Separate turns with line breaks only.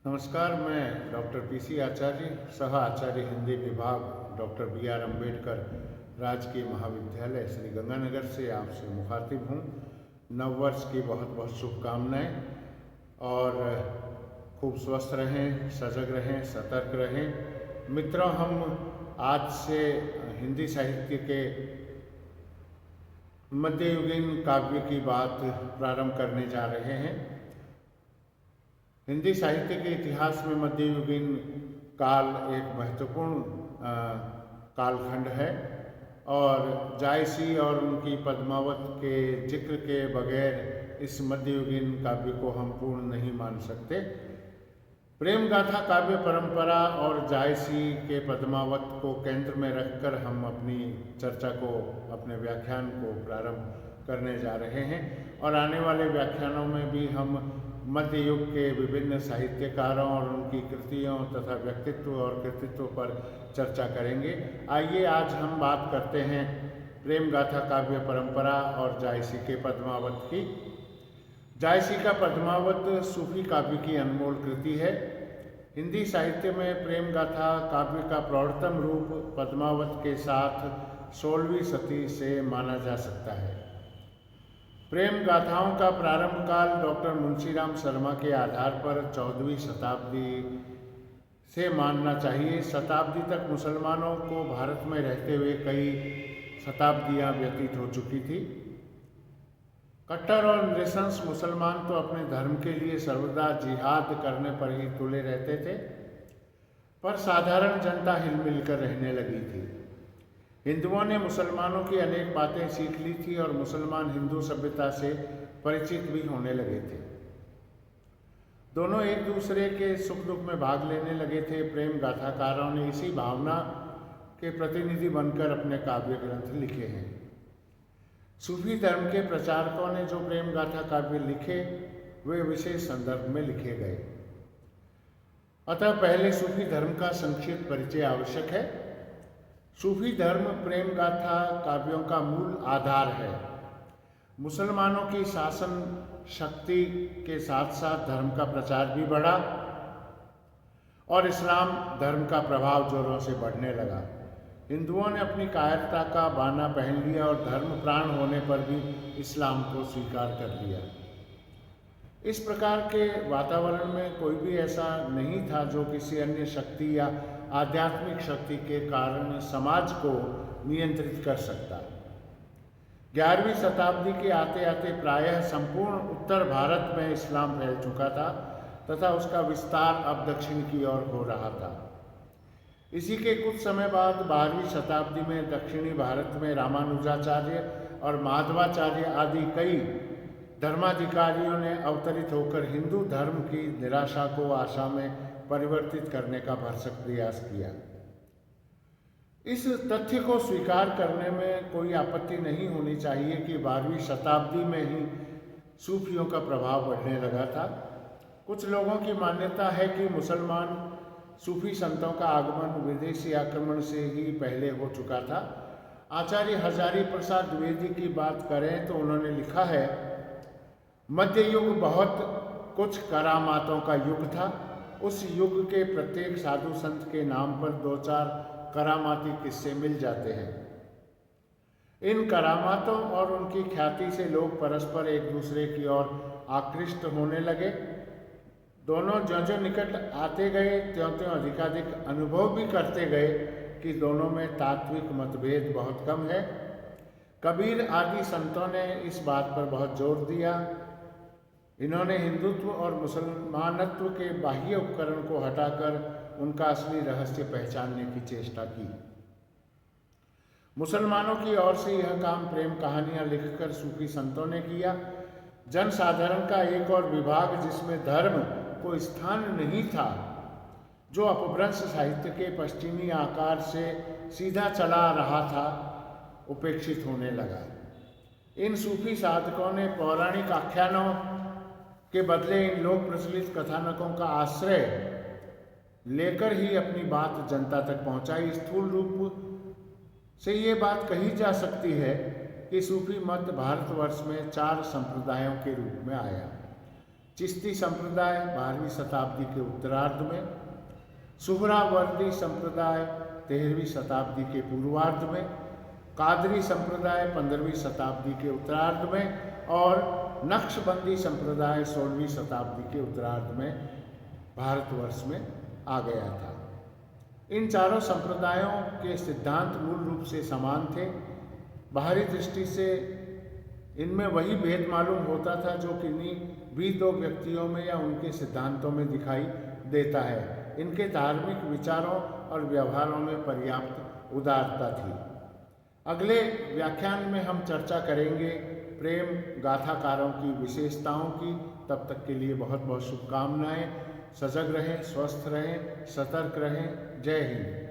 नमस्कार, मैं doctor PC आचार्य, सह आचार्य हिंदी विभाग, डॉक्टर बी.आर. अम्बेडकर राजकीय महाविद्यालय श्री गंगानगर से आपसे मुखातिब हूँ। नव वर्ष की बहुत बहुत शुभकामनाएं और खूब स्वस्थ रहें, सजग रहें, सतर्क रहें। मित्रों, हम आज से हिंदी साहित्य के मध्ययुगीन काव्य की बात प्रारंभ करने जा रहे हैं। हिंदी साहित्य के इतिहास में मध्ययुगीन काल एक महत्वपूर्ण कालखंड है और जायसी और उनकी पद्मावत के जिक्र के बगैर इस मध्ययुगीन काव्य को हम पूर्ण नहीं मान सकते। प्रेम गाथा काव्य परंपरा और जायसी के पद्मावत को केंद्र में रखकर हम अपनी चर्चा को, अपने व्याख्यान को प्रारंभ करने जा रहे हैं और आने वाले व्याख्यानों में भी हम मध्य युग के विभिन्न साहित्यकारों और उनकी कृतियों तथा व्यक्तित्व और कृतित्व पर चर्चा करेंगे। आइए आज हम बात करते हैं प्रेम गाथा काव्य परंपरा और जायसी के पद्मावत की। जायसी का पद्मावत सूफी काव्य की अनमोल कृति है। हिंदी साहित्य में प्रेम गाथा काव्य का प्रौढ़तम रूप पद्मावत के साथ 16वीं सदी से माना जा सकता है। प्रेम गाथाओं का प्रारंभ काल डॉक्टर मुंशीराम शर्मा के आधार पर 14वीं शताब्दी से मानना चाहिए। शताब्दी तक मुसलमानों को भारत में रहते हुए कई शताब्दियां व्यतीत हो चुकी थी। कट्टर और नृशंस मुसलमान तो अपने धर्म के लिए सर्वदा जिहाद करने पर ही तुले रहते थे, पर साधारण जनता हिलमिल कर रहने लगी थी। हिंदुओं ने मुसलमानों की अनेक बातें सीख ली थी और मुसलमान हिंदू सभ्यता से परिचित भी होने लगे थे। दोनों एक दूसरे के सुख दुख में भाग लेने लगे थे। प्रेम गाथाकारों ने इसी भावना के प्रतिनिधि बनकर अपने काव्य ग्रंथ लिखे हैं। सूफी धर्म के प्रचारकों ने जो प्रेम गाथा काव्य लिखे वे विशेष संदर्भ में लिखे गए। अतः पहले सूफी धर्म का संक्षिप्त परिचय आवश्यक है। सूफी धर्म प्रेम गाथा काव्यों का मूल आधार है। मुसलमानों की शासन शक्ति के साथ साथ धर्म का प्रचार भी बढ़ा और इस्लाम धर्म का प्रभाव जोरों से बढ़ने लगा। हिंदुओं ने अपनी कायरता का बाना पहन लिया और धर्म प्राण होने पर भी इस्लाम को स्वीकार कर लिया। इस प्रकार के वातावरण में कोई भी ऐसा नहीं था जो किसी अन्य शक्ति या आध्यात्मिक शक्ति के कारण समाज को नियंत्रित कर सकता। 11वीं शताब्दी के आते आते प्रायः संपूर्ण उत्तर भारत में इस्लाम फैल चुका था तथा उसका विस्तार अब दक्षिण की ओर हो रहा था। इसी के कुछ समय बाद 12वीं शताब्दी में दक्षिणी भारत में रामानुजाचार्य और माधवाचार्य आदि कई धर्माधिकारियों ने अवतरित होकर हिंदू धर्म की निराशा को आशा में परिवर्तित करने का भरसक प्रयास किया। इस तथ्य को स्वीकार करने में कोई आपत्ति नहीं होनी चाहिए कि 12वीं शताब्दी में ही सूफियों का प्रभाव बढ़ने लगा था। कुछ लोगों की मान्यता है कि मुसलमान सूफी संतों का आगमन विदेशी आक्रमण से ही पहले हो चुका था। आचार्य हजारी प्रसाद द्विवेदी की बात करें तो उन्होंने लिखा है, मध्य युग बहुत कुछ करामातों का युग था। उस युग के प्रत्येक साधु संत के नाम पर 2-4 करामाती किस्से मिल जाते हैं। इन करामातों और उनकी ख्याति से लोग परस्पर एक दूसरे की ओर आकृष्ट होने लगे। दोनों ज्यों-ज्यों निकट आते गए त्यों-त्यों अधिकाधिक अनुभव भी करते गए कि दोनों में तात्विक मतभेद बहुत कम है। कबीर आदि संतों ने इस बात पर बहुत जोर दिया। इन्होंने हिंदुत्व और मुसलमानत्व के बाह्य उपकरण को हटाकर उनका असली रहस्य पहचानने की चेष्टा की। मुसलमानों की ओर से यह काम प्रेम कहानियां लिखकर सूफी संतों ने किया। जन साधारण का एक और विभाग जिसमें धर्म को स्थान नहीं था, जो अपभ्रंश साहित्य के पश्चिमी आकार से सीधा चला रहा था, उपेक्षित होने लगा। इन सूफी साधकों ने पौराणिक आख्यानों के बदले इन लोक प्रचलित कथानकों का आश्रय लेकर ही अपनी बात जनता तक पहुंचाई। स्थूल रूप से ये बात कही जा सकती है कि सूफी मत भारतवर्ष में 4 संप्रदायों के रूप में आया। चिश्ती संप्रदाय 12वीं शताब्दी के उत्तरार्ध में, सुहरावर्दी संप्रदाय 13वीं शताब्दी के पूर्वार्ध में, कादरी संप्रदाय 15वीं शताब्दी के उत्तरार्ध में और नक्शबंदी संप्रदाय 16वीं शताब्दी के उत्तरार्ध में भारतवर्ष में आ गया था। इन चारों संप्रदायों के सिद्धांत मूल रूप से समान थे। बाहरी दृष्टि से इनमें वही भेद मालूम होता था जो किन्हीं भी दो व्यक्तियों में या उनके सिद्धांतों में दिखाई देता है। इनके धार्मिक विचारों और व्यवहारों में पर्याप्त उदारता थी। अगले व्याख्यान में हम चर्चा करेंगे प्रेम गाथाकारों की विशेषताओं की। तब तक के लिए बहुत बहुत शुभकामनाएं। सजग रहें, स्वस्थ रहें, सतर्क रहें। जय हिंद।